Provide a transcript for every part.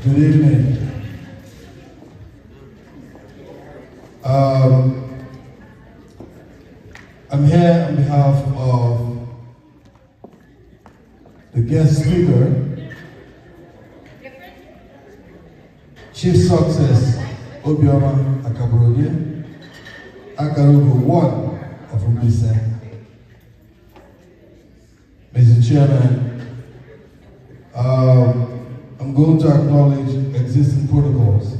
Good evening. I'm here on behalf of the guest speaker, Chief Success Obioma Akagburuonye, Akaraugo 1 of Mbaise. Mr. Chairman, I'm going to acknowledge existing protocols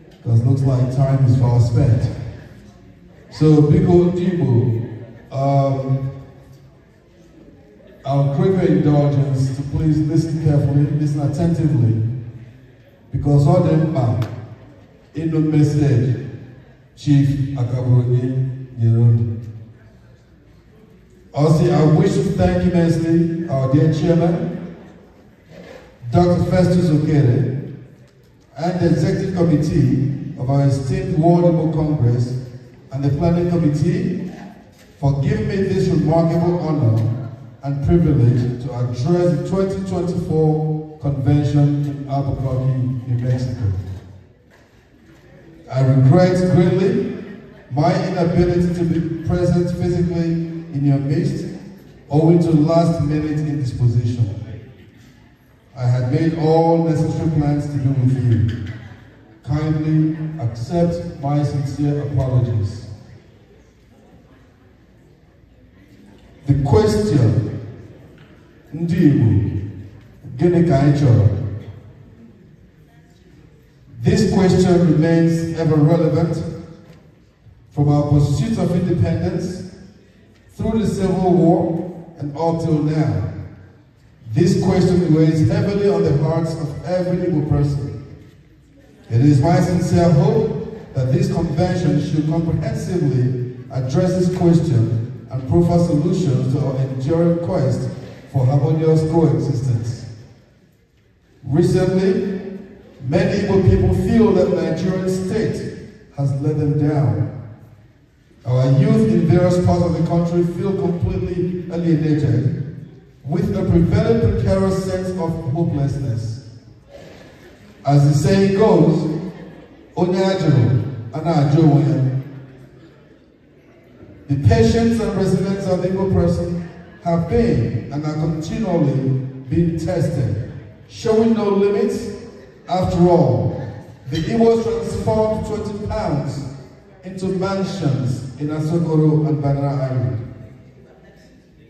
because it looks like time is far spent. So, Biko Igbo, I'll crave your indulgence to please listen carefully, listen attentively, because all them in the message, Chief Akagburuonye. Also, I wish to thank immensely our dear Chairman, Dr. Festus Okere, and the Executive Committee of our esteemed World Igbo Congress and the Planning Committee for giving me this remarkable honor and privilege to address the 2024 convention in Albuquerque, New Mexico. I regret greatly my inability to be present physically in your midst, owing to last-minute indisposition. I had made all necessary plans to be with you. Kindly accept my sincere apologies. The question, Ndi Igbo, gịnị ka anyị chọrọ? This question remains ever relevant from our pursuit of independence through the Civil War and up till now. This question weighs heavily on the hearts of every Igbo person. It is my sincere hope that this convention should comprehensively address this question and proffer solutions to our enduring quest for harmonious coexistence. Recently, many Igbo people feel that the Nigerian state has let them down. Our youth in various parts of the country feel completely alienated, with a prevailing precarious sense of hopelessness. As the saying goes, Onye ajụrụ, ana ajụ onwe ya. The patience and resilience of the Igbo person have been and are continually being tested, showing no limits. After all, the Igbos transformed 20 pounds into mansions in Asokoro and Banana Island.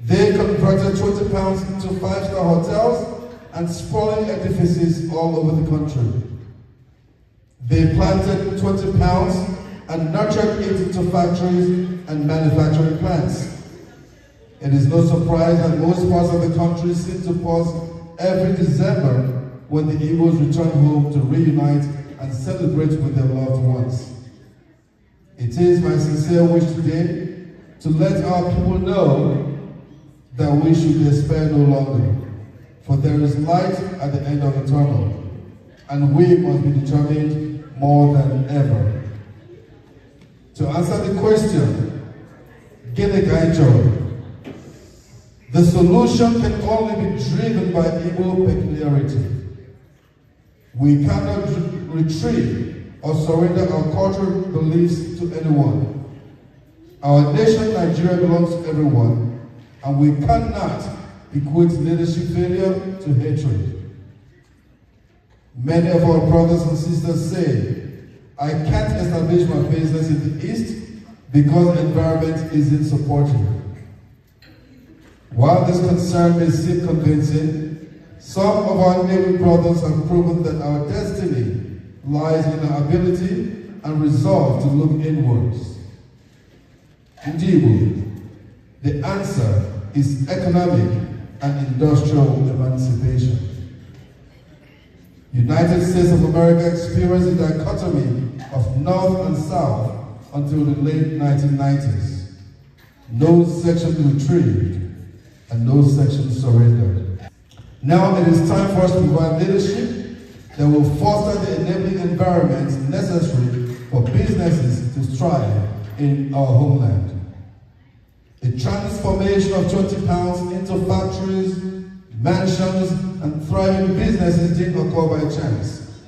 They converted 20 pounds into 5-star hotels and sprawling edifices all over the country. They planted 20 pounds and nurtured it into factories and manufacturing plants. It is no surprise that most parts of the country seem to pause every December when the Igbos return home to reunite and celebrate with their loved ones. It is my sincere wish today to let our people know that we should despair no longer, for there is light at the end of the tunnel, and we must be determined more than ever. To answer the question, gịnị ka anyị chọrọ? The solution can only be driven by Igbo peculiarity. We cannot retrieve or surrender our cultural beliefs to anyone. Our nation, Nigeria, belongs to everyone, and we cannot equate leadership failure to hatred. Many of our brothers and sisters say, I can't establish my business in the East because the environment isn't supportive. While this concern may seem convincing, some of our neighboring brothers have proven that our destiny lies in our ability and resolve to look inwards. Indeed, the answer is economic and industrial emancipation. United States of America experienced a dichotomy of North and South until the late 1990s. No section retrieved and no section surrendered. Now it is time for us to provide leadership that will foster the enabling environments necessary for businesses to thrive in our homeland. The transformation of 20 pounds into factories, mansions, and thriving businesses didn't occur by chance.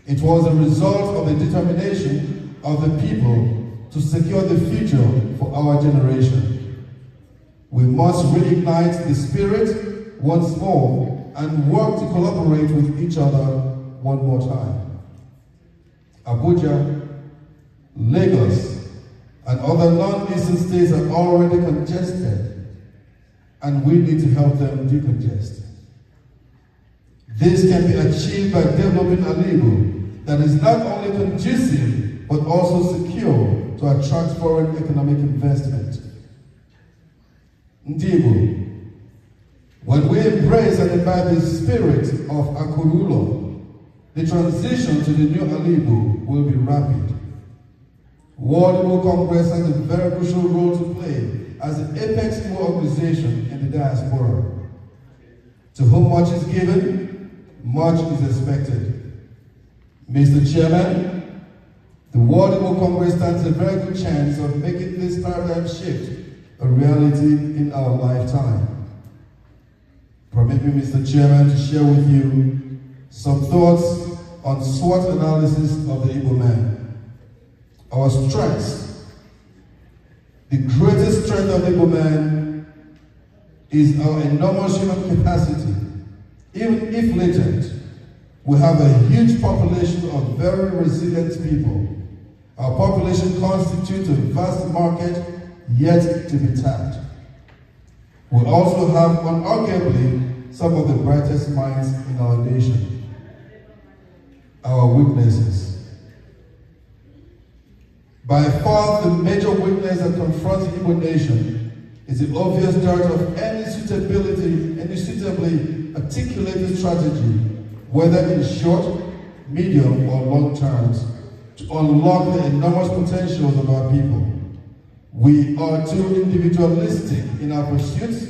It was a result of the determination of the people to secure the future for our generation. We must reignite the spirit once more and work to collaborate with each other one more time. Abuja, Lagos, and other non-eastern states are already congested, and we need to help them decongest. This can be achieved by developing an Igbo that is not only conducive, but also secure to attract foreign economic investment. Igbo, when we embrace and imbibe the spirit of Akaraugo, the transition to the new Igbo will be rapid. World Igbo Congress has a very crucial role to play as an apex Igbo organization in the diaspora. To whom much is given, much is expected. Mr. Chairman, the World Igbo Congress stands a very good chance of making this paradigm shift a reality in our lifetime. Permit me, Mr. Chairman, to share with you some thoughts on SWOT analysis of the Igbo man. Our strengths. The greatest strength of the Igbo man is our enormous human capacity. Even if latent, we have a huge population of very resilient people. Our population constitutes a vast market yet to be tapped. We also have unarguably some of the brightest minds in our nation. Our weaknesses. By far the major weakness that confronts the Igbo nation is the obvious dearth of any suitably articulated strategy, whether in short, medium, or long terms, to unlock the enormous potentials of our people. We are too individualistic in our pursuits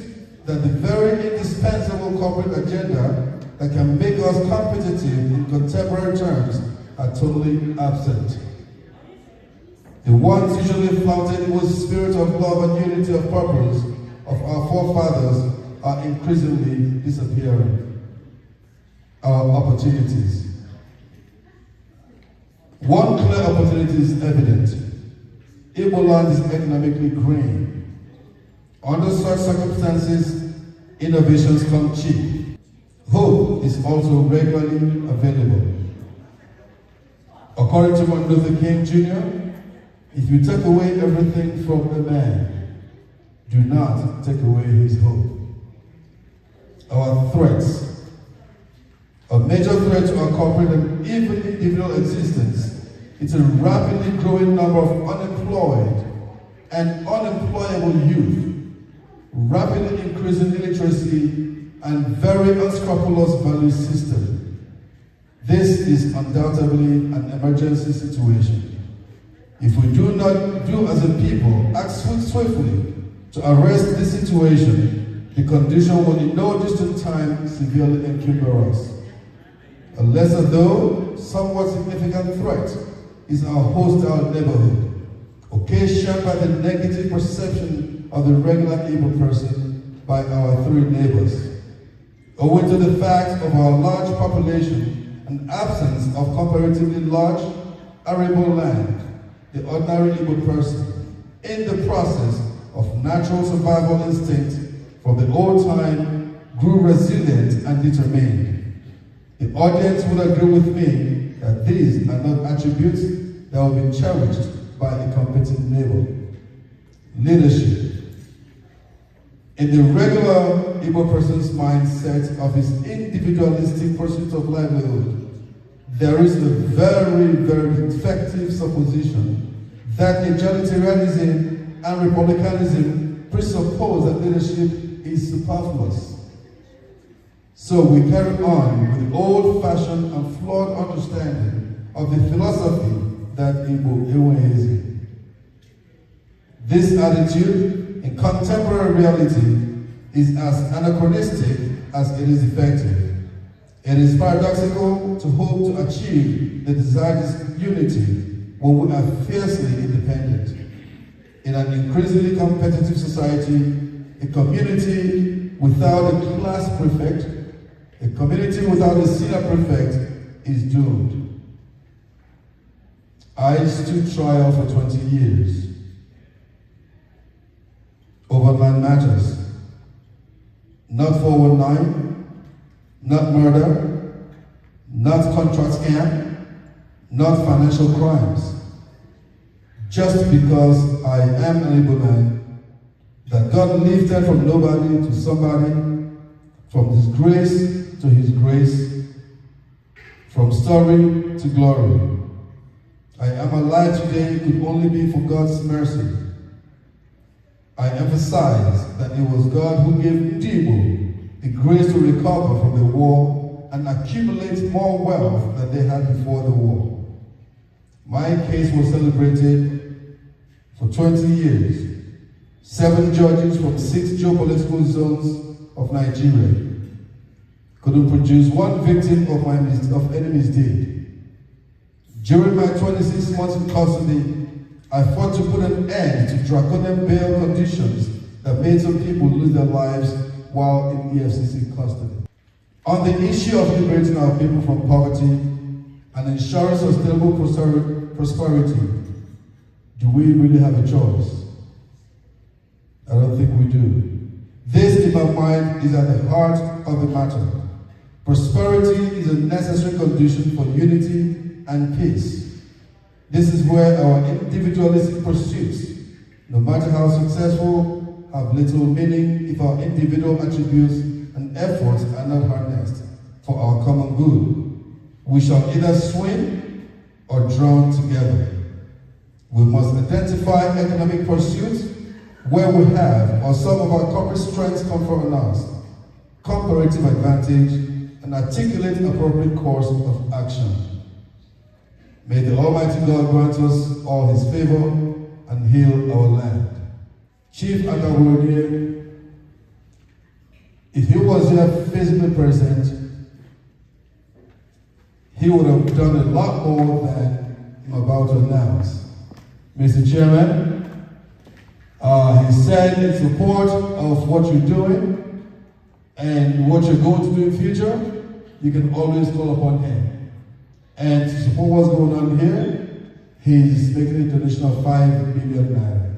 that the very indispensable corporate agenda that can make us competitive in contemporary terms are totally absent. The ones usually flaunted with the spirit of love and unity of purpose of our forefathers are increasingly disappearing. Our opportunities. One clear opportunity is evident. Igbo land is economically green. Under such circumstances, innovations come cheap. Hope is also regularly available. According to Martin Luther King Jr., if you take away everything from a man, do not take away his hope. Our threats. A major threat to our corporate and even individual existence is a rapidly growing number of unemployed and unemployable youth, rapidly increasing illiteracy, and very unscrupulous value system. This is undoubtedly an emergency situation. If we do not do as a people, act swiftly to arrest this situation, the condition will in no distant time severely encumber us. A lesser though somewhat significant threat is our hostile neighborhood, occasioned by the negative perception of the regular Igbo person by our three neighbors. Owing to the fact of our large population and absence of comparatively large arable land, the ordinary Igbo person, in the process of natural survival instinct from the old time, grew resilient and determined. The audience will agree with me that these are not attributes that will be cherished by a competent neighbor. Leadership. In the regular Igbo person's mindset of his individualistic pursuit of livelihood, there is a very, very effective supposition that egalitarianism and republicanism presuppose that leadership is superfluous. So we carry on with the old-fashioned and flawed understanding of the philosophy that Igbo is. This attitude in contemporary reality is as anachronistic as it is effective. It is paradoxical to hope to achieve the desired unity when we are fiercely independent. In an increasingly competitive society, a community without a class prefect, a community without a senior prefect is doomed. I stood trial for 20 years over land matters. Not 419, not murder, not contract scam, not financial crimes. Just because I am an Igbo man that God lifted from nobody to somebody, from disgrace to his grace, from story to glory. I am alive today could only be for God's mercy. I emphasize that it was God who gave Igbo the grace to recover from the war and accumulate more wealth than they had before the war. My case was celebrated for 20 years. 7 judges from 6 geopolitical zones of Nigeria couldn't produce one victim of enemy's deed. During my 26 months in custody, I fought to put an end to draconian bail conditions that made some people lose their lives while in EFCC custody. On the issue of liberating our people from poverty and ensuring sustainable prosperity, do we really have a choice? I don't think we do. This, in my mind, is at the heart of the matter. Prosperity is a necessary condition for unity and peace. This is where our individualistic pursuits, no matter how successful, have little meaning if our individual attributes and efforts are not harnessed for our common good. We shall either swim or drown together. We must identify economic pursuits where we have or some of our corporate strengths confer on us, comparative advantage, and articulate appropriate course of action. May the Almighty God grant us all his favor and heal our land. Chief Akaraugo, if he was here physically present, he would have done a lot more than I'm about to announce. Mr. Chairman, he said in support of what you're doing and what you're going to do in the future, you can always call upon him. And to support what's going on here, he's making a donation of 5 million naira.